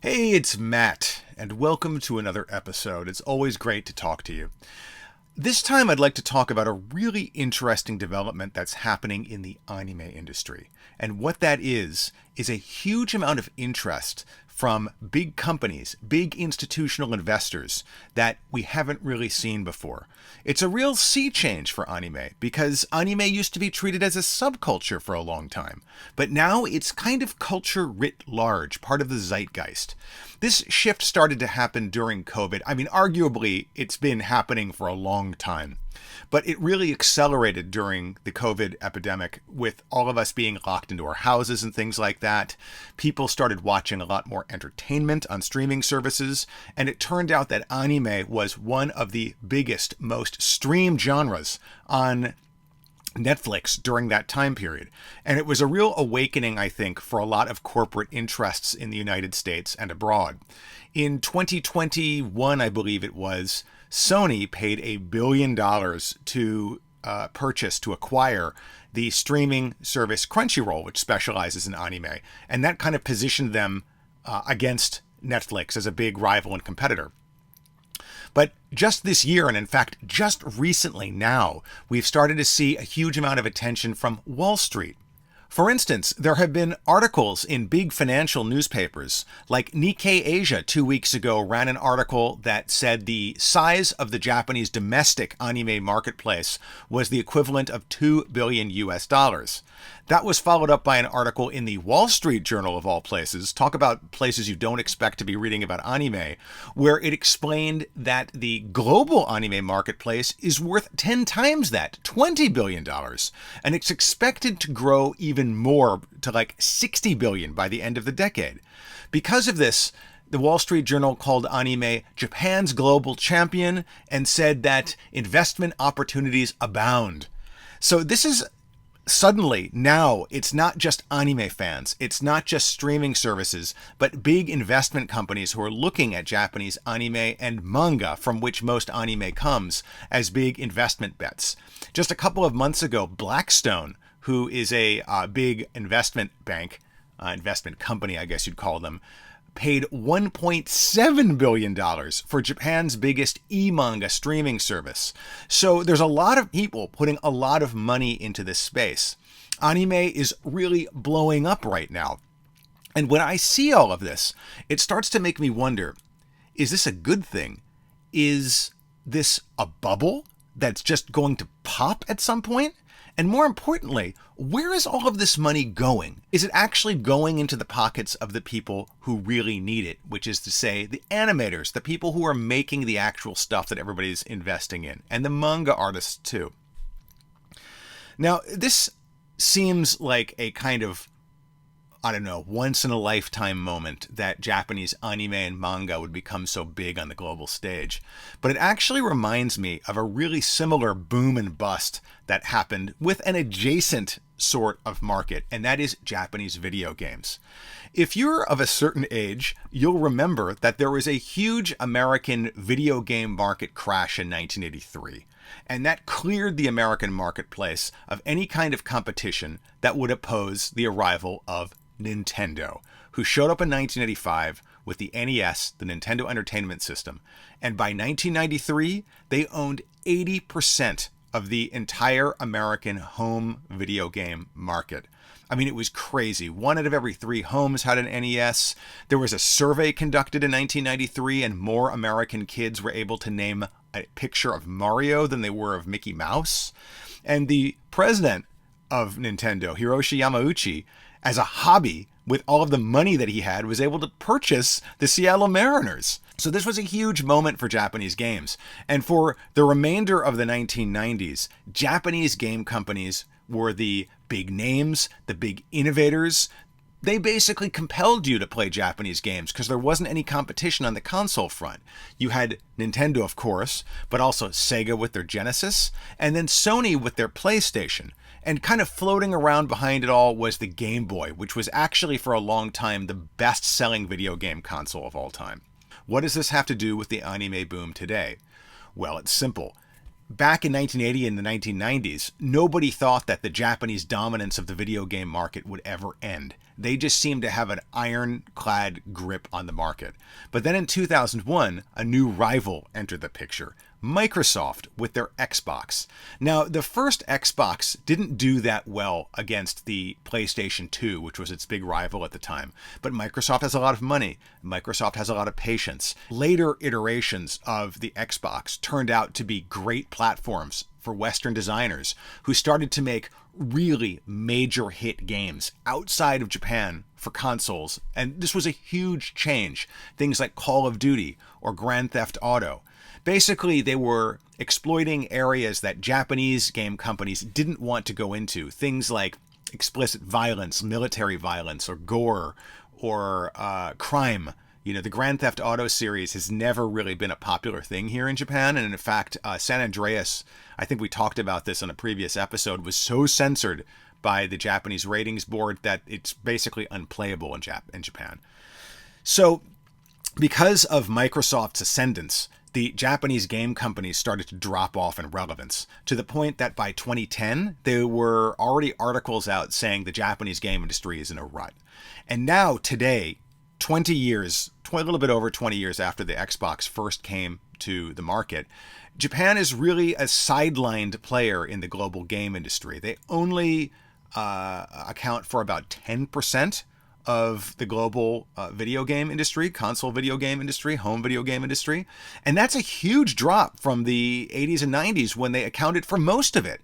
Hey, it's Matt, and welcome to another episode. It's always great to talk to you. This time, I'd like to talk about a really interesting development that's happening in the anime industry. And what that is a huge amount of interest from big companies, big institutional investors that we haven't really seen before. It's a real sea change for anime because anime used to be treated as a subculture for a long time, but now it's kind of culture writ large, part of the zeitgeist. This shift started to happen during COVID. I mean, arguably, it's been happening for a long time. But it really accelerated during the COVID epidemic with all of us being locked into our houses and things like that. People started watching a lot more entertainment on streaming services, and it turned out that anime was one of the biggest, most streamed genres on Netflix during that time period. And it was a real awakening, I think, for a lot of corporate interests in the United States and abroad. In 2021, I believe it was, Sony paid $1 billion to acquire the streaming service Crunchyroll, which specializes in anime. And that kind of positioned them against Netflix as a big rival and competitor. But just this year, and in fact, just recently now, we've started to see a huge amount of attention from Wall Street. For instance, there have been articles in big financial newspapers, like Nikkei Asia 2 weeks ago ran an article that said the size of the Japanese domestic anime marketplace was the equivalent of $2 billion US. That was followed up by an article in the Wall Street Journal of all places, talk about places you don't expect to be reading about anime, where it explained that the global anime marketplace is worth 10 times that, $20 billion. And it's expected to grow even more to like $60 billion by the end of the decade. Because of this, the Wall Street Journal called anime Japan's global champion and said that investment opportunities abound. So this is suddenly, now, it's not just anime fans, it's not just streaming services, but big investment companies who are looking at Japanese anime and manga, from which most anime comes, as big investment bets. Just a couple of months ago, Blackstone, who is a big investment bank, investment company, I guess you'd call them, paid $1.7 billion for Japan's biggest e-manga streaming service. So there's a lot of people putting a lot of money into this space. Anime is really blowing up right now. And when I see all of this, it starts to make me wonder, is this a good thing? Is this a bubble that's just going to pop at some point? And more importantly, where is all of this money going? Is it actually going into the pockets of the people who really need it, which is to say the animators, the people who are making the actual stuff that everybody's investing in, and the manga artists too? Now, this seems like a kind of, I don't know, once-in-a-lifetime moment that Japanese anime and manga would become so big on the global stage. But it actually reminds me of a really similar boom and bust that happened with an adjacent sort of market, and that is Japanese video games. If you're of a certain age, you'll remember that there was a huge American video game market crash in 1983. And that cleared the American marketplace of any kind of competition that would oppose the arrival of Nintendo, who showed up in 1985 with the NES, the Nintendo Entertainment System. And by 1993, they owned 80% of the entire American home video game market. I mean, it was crazy. 1 out of every 3 homes had an NES. There was a survey conducted in 1993, and more American kids were able to name a picture of Mario than they were of Mickey Mouse. And the president of Nintendo, Hiroshi Yamauchi, as a hobby, with all of the money that he had, was able to purchase the Seattle Mariners. So this was a huge moment for Japanese games. And for the remainder of the 1990s, Japanese game companies were the big names, the big innovators. They basically compelled you to play Japanese games because there wasn't any competition on the console front. You had Nintendo, of course, but also Sega with their Genesis, and then Sony with their PlayStation. And kind of floating around behind it all was the Game Boy, which was actually for a long time the best-selling video game console of all time. What does this have to do with the anime boom today? Well, it's simple. back in 1980 and the 1990s, nobody thought that the Japanese dominance of the video game market would ever end. They just seemed to have an ironclad grip on the market. But then in 2001, a new rival entered the picture. Microsoft with their Xbox. Now, the first Xbox didn't do that well against the PlayStation 2, which was its big rival at the time. But Microsoft has a lot of money. Microsoft has a lot of patience. Later iterations of the Xbox turned out to be great platforms for Western designers who started to make really major hit games outside of Japan for consoles. And this was a huge change. Things like Call of Duty or Grand Theft Auto. Basically, they were exploiting areas that Japanese game companies didn't want to go into. Things like explicit violence, military violence, or gore, or crime. You know, the Grand Theft Auto series has never really been a popular thing here in Japan. And in fact, San Andreas, I think we talked about this on a previous episode, was so censored by the Japanese ratings board that it's basically unplayable in Japan. So because of Microsoft's ascendance, the Japanese game companies started to drop off in relevance to the point that by 2010, there were already articles out saying the Japanese game industry is in a rut. And now today, 20 years, a little bit over 20 years after the Xbox first came to the market, Japan is really a sidelined player in the global game industry. They only account for about 10% of the global video game industry, console video game industry, home video game industry. And that's a huge drop from the 80s and 90s when they accounted for most of it.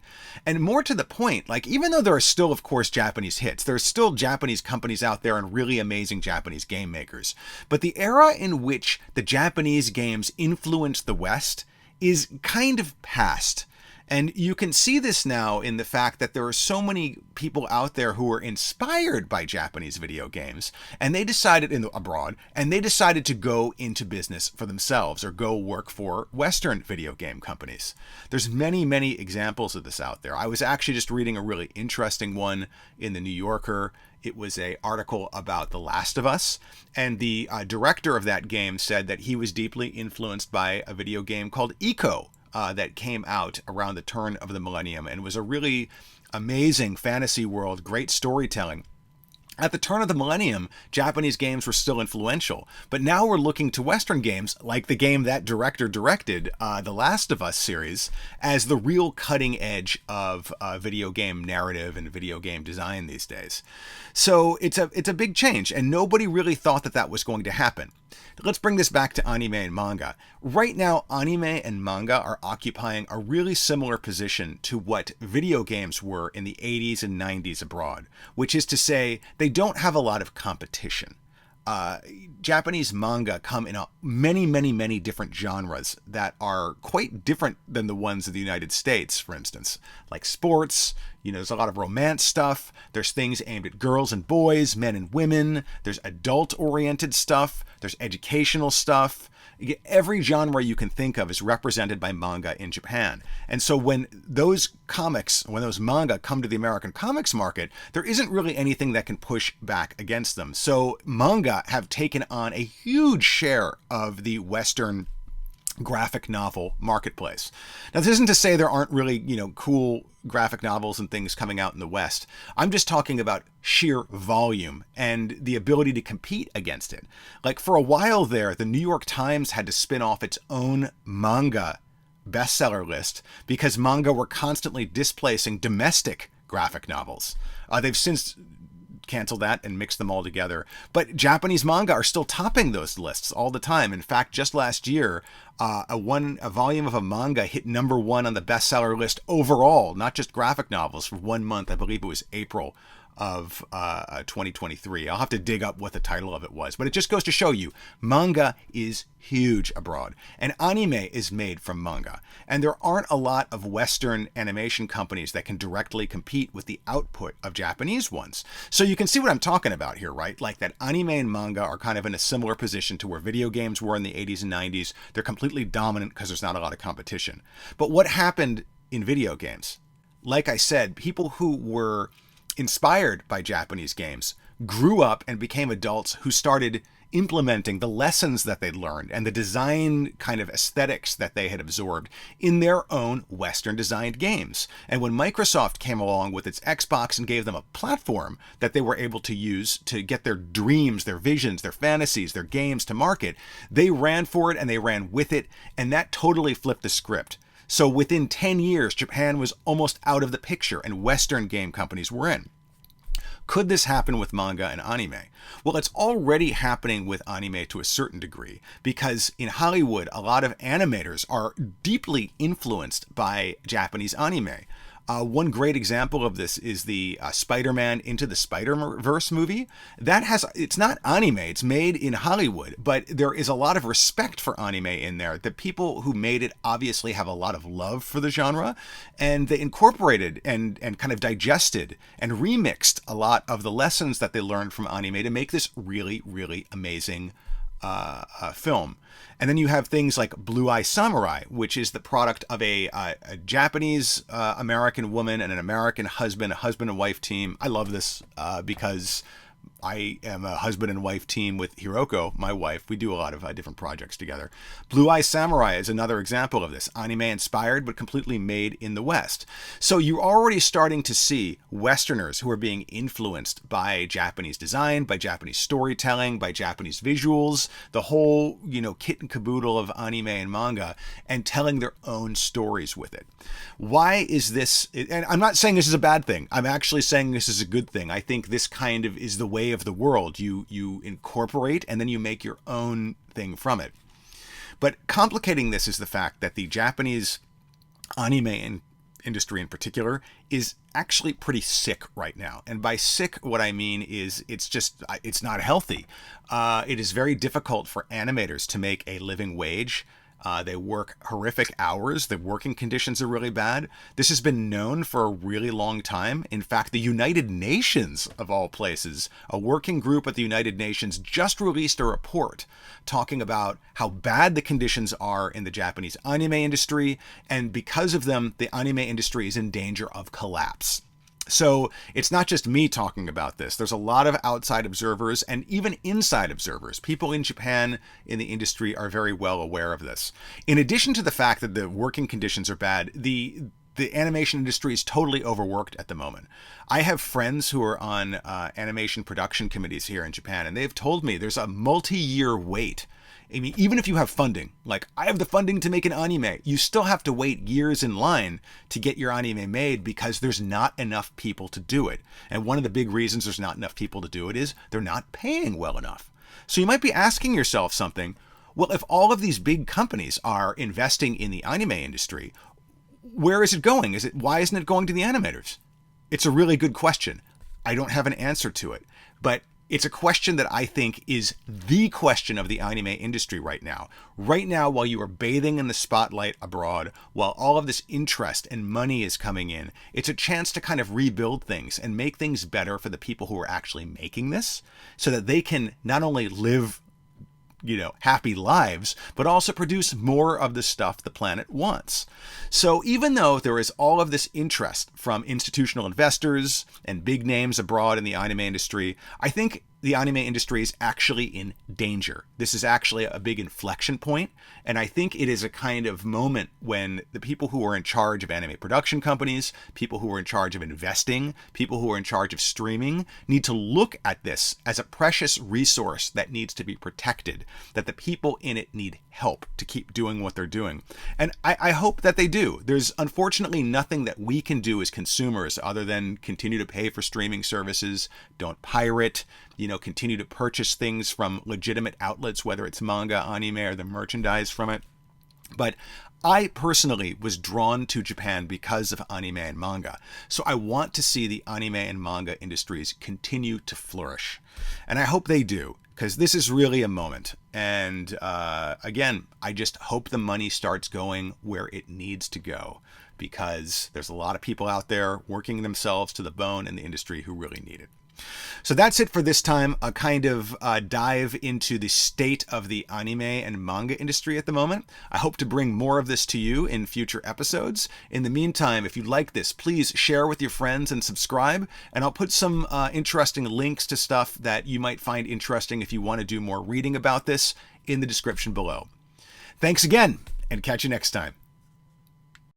And more to the point, like even though there are still, of course, Japanese hits, there are still Japanese companies out there and really amazing Japanese game makers. But the era in which the Japanese games influenced the West is kind of past. And you can see this now in the fact that there are so many people out there who are inspired by Japanese video games, and they decided abroad, and they decided to go into business for themselves or go work for Western video game companies. There's many, many examples of this out there. I was actually just reading a really interesting one in the New Yorker. It was an article about The Last of Us, and the director of that game said that he was deeply influenced by a video game called Ico, that came out around the turn of the millennium and was a really amazing fantasy world, great storytelling. At the turn of the millennium, Japanese games were still influential, but now we're looking to Western games, like the game that director directed, The Last of Us series, as the real cutting edge of video game narrative and video game design these days. So it's a big change, and nobody really thought that was going to happen. Let's bring this back to anime and manga. Right now, anime and manga are occupying a really similar position to what video games were in the 80s and 90s abroad, which is to say they don't have a lot of competition. Japanese manga come in many, many, many different genres that are quite different than the ones of the United States, for instance, like sports. There's a lot of romance stuff. There's things aimed at girls and boys, men and women. There's adult-oriented stuff. There's educational stuff. Every genre you can think of is represented by manga in Japan. And so when those manga come to the American comics market, there isn't really anything that can push back against them. So manga have taken on a huge share of the Western graphic novel marketplace. Now, this isn't to say there aren't really, cool graphic novels and things coming out in the West. I'm just talking about sheer volume and the ability to compete against it. Like for a while there, the New York Times had to spin off its own manga bestseller list because manga were constantly displacing domestic graphic novels. They've since canceled that and mixed them all together. But Japanese manga are still topping those lists all the time. In fact, just last year, a volume of a manga hit number one on the bestseller list overall, not just graphic novels, for 1 month. I believe it was April of 2023. I'll have to dig up what the title of it was, but it just goes to show you manga is huge abroad, and anime is made from manga, and there aren't a lot of Western animation companies that can directly compete with the output of Japanese ones. So you can see what I'm talking about here, right? Like that anime and manga are kind of in a similar position to where video games were in the 80s and 90s. They're completely dominant because there's not a lot of competition. But what happened in video games? Like I said, people who were inspired by Japanese games grew up and became adults who started implementing the lessons that they'd learned and the design kind of aesthetics that they had absorbed in their own Western designed games. And when Microsoft came along with its Xbox and gave them a platform that they were able to use to get their dreams, their visions, their fantasies, their games to market, they ran for it and they ran with it, and that totally flipped the script. So within 10 years, Japan was almost out of the picture and Western game companies were in. Could this happen with manga and anime? Well, it's already happening with anime to a certain degree, because in Hollywood, a lot of animators are deeply influenced by Japanese anime. One great example of this is the Spider-Man Into the Spider-Verse movie. It's not anime, it's made in Hollywood, but there is a lot of respect for anime in there. The people who made it obviously have a lot of love for the genre, and they incorporated and kind of digested and remixed a lot of the lessons that they learned from anime to make this really, really amazing film. And then you have things like Blue Eye Samurai, which is the product of a Japanese American woman and an American husband, a husband and wife team. I love this because I am a husband and wife team with Hiroko, my wife. We do a lot of different projects together. Blue Eye Samurai is another example of this. Anime inspired, but completely made in the West. So you're already starting to see Westerners who are being influenced by Japanese design, by Japanese storytelling, by Japanese visuals, the whole, kit and caboodle of anime and manga, and telling their own stories with it. Why is this? And I'm not saying this is a bad thing. I'm actually saying this is a good thing. I think this kind of is the way of the world. You incorporate and then you make your own thing from it. But complicating this is the fact that the Japanese anime industry in particular is actually pretty sick right now. And by sick, what I mean is it's not healthy. It is very difficult for animators to make a living wage. They work horrific hours. The working conditions are really bad. This has been known for a really long time. In fact, the United Nations, of all places, a working group at the United Nations just released a report talking about how bad the conditions are in the Japanese anime industry. And because of them, the anime industry is in danger of collapse. So it's not just me talking about this. There's a lot of outside observers and even inside observers. People in Japan in the industry are very well aware of this. In addition to the fact that the working conditions are bad, the animation industry is totally overworked at the moment. I have friends who are on animation production committees here in Japan, and they've told me there's a multi-year wait. I mean, even if you have funding, like I have the funding to make an anime, you still have to wait years in line to get your anime made because there's not enough people to do it. And one of the big reasons there's not enough people to do it is they're not paying well enough. So you might be asking yourself something, well, if all of these big companies are investing in the anime industry, where is it going? Why isn't it going to the animators? It's a really good question. I don't have an answer to it, but it's a question that I think is the question of the anime industry right now. Right now, while you are bathing in the spotlight abroad, while all of this interest and money is coming in, it's a chance to kind of rebuild things and make things better for the people who are actually making this so that they can not only live happy lives, but also produce more of the stuff the planet wants. So even though there is all of this interest from institutional investors and big names abroad in the anime industry, I think the anime industry is actually in danger. This is actually a big inflection point, and I think it is a kind of moment when the people who are in charge of anime production companies, people who are in charge of investing, people who are in charge of streaming, need to look at this as a precious resource that needs to be protected, that the people in it need help to keep doing what they're doing. And I hope that they do. There's unfortunately nothing that we can do as consumers other than continue to pay for streaming services, don't pirate, continue to purchase things from legitimate outlets, whether it's manga, anime, or the merchandise from it. But I personally was drawn to Japan because of anime and manga. So I want to see the anime and manga industries continue to flourish. And I hope they do, because this is really a moment. And again, I just hope the money starts going where it needs to go, because there's a lot of people out there working themselves to the bone in the industry who really need it. So that's it for this time, a kind of dive into the state of the anime and manga industry at the moment. I hope to bring more of this to you in future episodes. In the meantime, if you like this, please share with your friends and subscribe. And I'll put some interesting links to stuff that you might find interesting if you want to do more reading about this in the description below. Thanks again, and catch you next time.